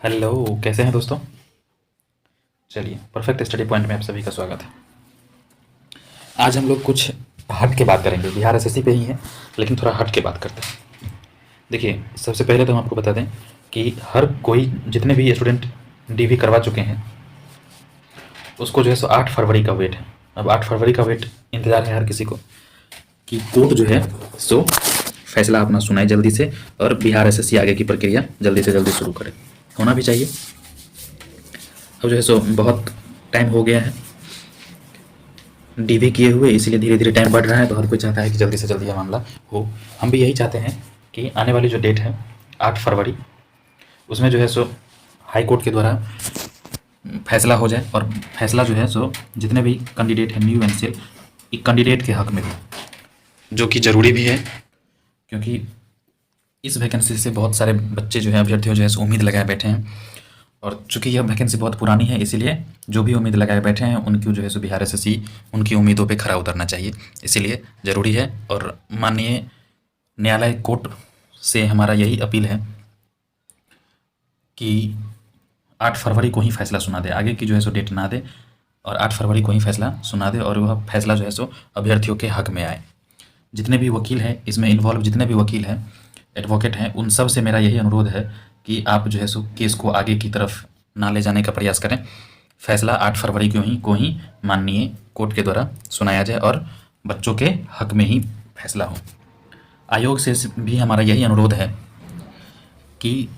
Hello, कैसे हैं दोस्तों। चलिए, परफेक्ट स्टडी पॉइंट में आप सभी का स्वागत है। आज हम लोग कुछ हट के बात करेंगे। बिहार एसएससी पे ही है, लेकिन थोड़ा हट के बात करते हैं। देखिए, सबसे पहले तो हम आपको बता दें कि हर कोई, जितने भी स्टूडेंट डीवी करवा चुके हैं, उसको जो है सो 8 फरवरी का वेट है। अब 8 फरवरी का वेट इंतज़ार है हर किसी को कि कोर्ट जो है सो फैसला अपना सुनाए जल्दी से, और बिहार एसएससी आगे की प्रक्रिया जल्दी से जल्दी शुरू करे। होना भी चाहिए। अब जो है सो बहुत टाइम हो गया है डीवी किए हुए, इसीलिए धीरे धीरे टाइम बढ़ रहा है, तो हर कोई चाहता है कि जल्दी से जल्दी यह मामला हो। हम भी यही चाहते हैं कि आने वाली जो डेट है 8 फरवरी, उसमें जो है सो हाई कोर्ट के द्वारा फैसला हो जाए, और फैसला जो है सो जितने भी कैंडिडेट हैं न्यू एनसीएल, एक कैंडिडेट के हक में हो, जो कि ज़रूरी भी है, क्योंकि इस वैकेंसी से बहुत सारे बच्चे जो हैं, अभ्यर्थी जो है सो उम्मीद लगाए बैठे हैं। और चूंकि यह वैकेंसी बहुत पुरानी है, इसीलिए जो भी उम्मीद लगाए बैठे हैं उनकी जो है सो बिहार एसएससी उनकी उम्मीदों पे खरा उतरना चाहिए, इसीलिए ज़रूरी है। और माननीय न्यायालय कोर्ट से हमारा यही अपील है कि 8 फरवरी को ही फैसला सुना दे, आगे की जो है सो डेट ना दे, और 8 फरवरी को ही फैसला सुना दे, और वह फैसला जो है सो अभ्यर्थियों के हक में आए। जितने भी वकील हैं इसमें इन्वॉल्व, जितने भी वकील हैं, एडवोकेट हैं, उन सब से मेरा यही अनुरोध है कि आप जो है सो केस को आगे की तरफ ना ले जाने का प्रयास करें। फैसला 8 फरवरी को ही माननीय कोर्ट के द्वारा सुनाया जाए, और बच्चों के हक में ही फैसला हो। आयोग से भी हमारा यही अनुरोध है कि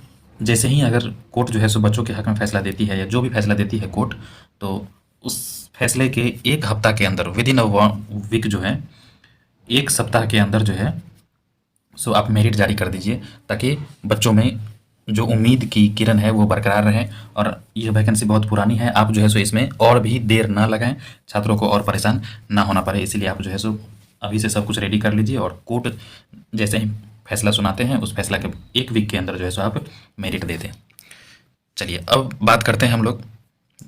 जैसे ही अगर कोर्ट जो है सो बच्चों के हक में फैसला देती है, या जो भी फैसला देती है कोर्ट, तो उस फैसले के एक हफ्ता के अंदर, विद इन अ वीक जो है, एक सप्ताह के अंदर जो है सो आप मेरिट जारी कर दीजिए, ताकि बच्चों में जो उम्मीद की किरण है वो बरकरार रहे। और यह वैकेंसी बहुत पुरानी है, आप जो है सो इसमें और भी देर ना लगाएं, छात्रों को और परेशान ना होना पड़े, इसीलिए आप जो है सो अभी से सब कुछ रेडी कर लीजिए, और कोर्ट जैसे ही फैसला सुनाते हैं उस फैसला के एक वीक के अंदर जो है सो आप मेरिट दे दें। चलिए, अब बात करते हैं हम लोग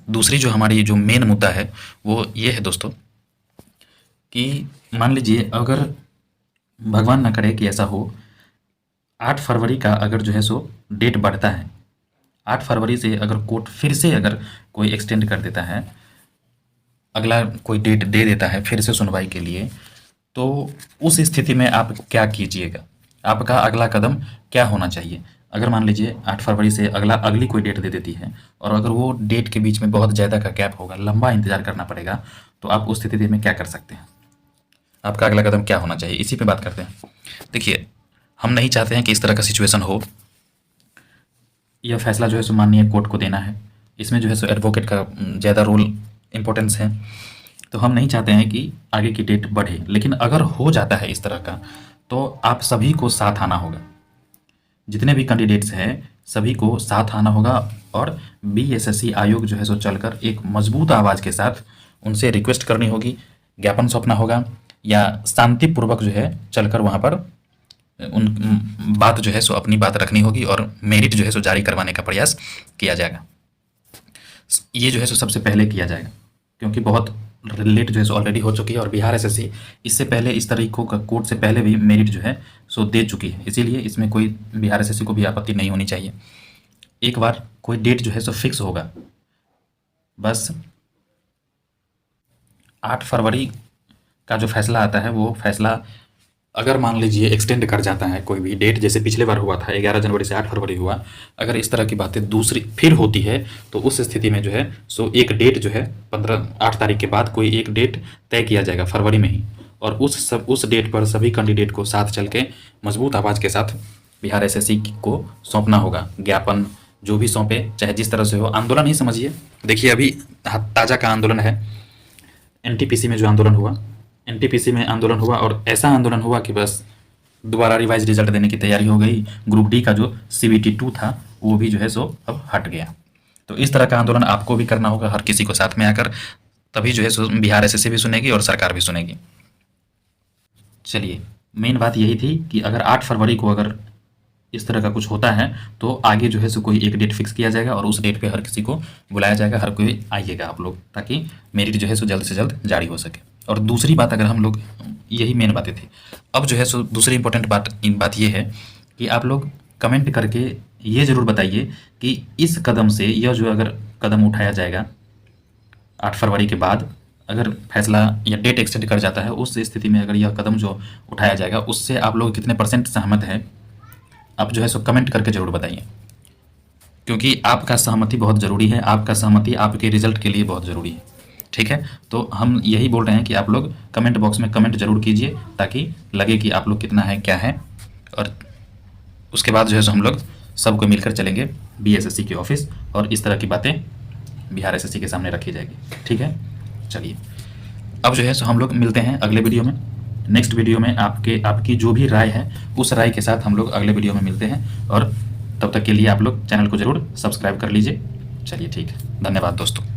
दूसरी, जो हमारी जो मेन मुद्दा है वो ये है दोस्तों, कि मान लीजिए अगर भगवान ना करे कि ऐसा हो, 8 फरवरी का अगर जो है सो डेट बढ़ता है, 8 फरवरी से अगर कोर्ट फिर से अगर कोई एक्सटेंड कर देता है, अगला कोई डेट दे देता है फिर से सुनवाई के लिए, तो उस स्थिति में आप क्या कीजिएगा, आपका अगला कदम क्या होना चाहिए। अगर मान लीजिए 8 फरवरी से अगली कोई डेट दे देती है, और अगर वो डेट के बीच में बहुत ज़्यादा का गैप होगा, लंबा इंतजार करना पड़ेगा, तो आप उस स्थिति में क्या कर सकते हैं, आपका अगला कदम क्या होना चाहिए, इसी पे बात करते हैं। देखिए, हम नहीं चाहते हैं कि इस तरह का सिचुएशन हो। यह फैसला जो है सो माननीय कोर्ट को देना है, इसमें जो है सो एडवोकेट का ज़्यादा रोल इम्पोर्टेंस है, तो हम नहीं चाहते हैं कि आगे की डेट बढ़े। लेकिन अगर हो जाता है इस तरह का, तो आप सभी को साथ आना होगा, जितने भी कैंडिडेट्स हैं सभी को साथ आना होगा, और बीएसएससी आयोग जो है सो चलकर एक मजबूत आवाज़ के साथ उनसे रिक्वेस्ट करनी होगी, ज्ञापन सौंपना होगा, या शांतिपूर्वक जो है चलकर वहाँ पर उन बात जो है सो अपनी बात रखनी होगी, और मेरिट जो है सो जारी करवाने का प्रयास किया जाएगा। ये जो है सो सबसे पहले किया जाएगा, क्योंकि बहुत लेट जो है सो ऑलरेडी हो चुकी है, और बिहार एसएससी इससे पहले इस तरीकों का कोर्ट से पहले भी मेरिट जो है सो दे चुकी है, इसीलिए इसमें कोई बिहार एसएससी को भी आपत्ति नहीं होनी चाहिए। एक बार कोई डेट जो है सो फिक्स होगा, बस 8 फरवरी का जो फैसला आता है, वो फैसला अगर मान लीजिए एक्सटेंड कर जाता है कोई भी डेट, जैसे पिछले बार हुआ था 11 जनवरी से 8 फरवरी हुआ, अगर इस तरह की बातें दूसरी फिर होती है, तो उस स्थिति में जो है सो एक डेट जो है 8 तारीख के बाद कोई एक डेट तय किया जाएगा फरवरी में ही, और उस डेट पर सभी कैंडिडेट को साथ चल के मजबूत आवाज़ के साथ बिहार एसएससी को सौंपना होगा, ज्ञापन जो भी सौंपे, चाहे जिस तरह से हो, आंदोलन ही समझिए। देखिए, अभी ताज़ा का आंदोलन है, एनटीपीसी में जो आंदोलन हुआ, एनटीपीसी में आंदोलन हुआ, और ऐसा आंदोलन हुआ कि बस दोबारा रिवाइज रिजल्ट देने की तैयारी हो गई। ग्रुप डी का जो सीबीटी 2 था वो भी जो है सो अब हट गया। तो इस तरह का आंदोलन आपको भी करना होगा, हर किसी को साथ में आकर, तभी जो है सो बिहार एसएससी भी सुनेगी और सरकार भी सुनेगी। चलिए, मेन बात यही थी कि अगर 8 फरवरी को अगर इस तरह का कुछ होता है, तो आगे जो है सो कोई एक डेट फिक्स किया जाएगा, और उस डेट पे हर किसी को बुलाया जाएगा, हर कोई आइएगा आप लोग, ताकि मेरिट जो है सो जल्द से जल्द जारी हो सके। और दूसरी बात, अगर हम लोग, यही मेन बातें थी, अब जो है सो दूसरी इंपॉर्टेंट बात ये है कि आप लोग कमेंट करके ये ज़रूर बताइए कि इस कदम से, यह जो अगर कदम उठाया जाएगा 8 फरवरी के बाद, अगर फैसला या डेट एक्सटेंड कर जाता है, उस स्थिति में अगर यह कदम जो उठाया जाएगा उससे आप लोग कितने % सहमत हैं, आप जो है सो कमेंट करके ज़रूर बताइए, क्योंकि आपका सहमति बहुत ज़रूरी है। आपका सहमति आपके रिजल्ट के लिए बहुत ज़रूरी है। ठीक है, तो हम यही बोल रहे हैं कि आप लोग कमेंट बॉक्स में कमेंट ज़रूर कीजिए, ताकि लगे कि आप लोग कितना है, क्या है, और उसके बाद जो है सो हम लोग सबको मिलकर चलेंगे BSSC के ऑफिस, और इस तरह की बातें बिहार SSC के सामने रखी जाएगी। ठीक है, चलिए अब जो है सो हम लोग मिलते हैं अगले वीडियो में। नेक्स्ट वीडियो में आपकी जो भी राय है, उस राय के साथ हम लोग अगले वीडियो में मिलते हैं, और तब तक के लिए आप लोग चैनल को ज़रूर सब्सक्राइब कर लीजिए। चलिए ठीक है, धन्यवाद दोस्तों।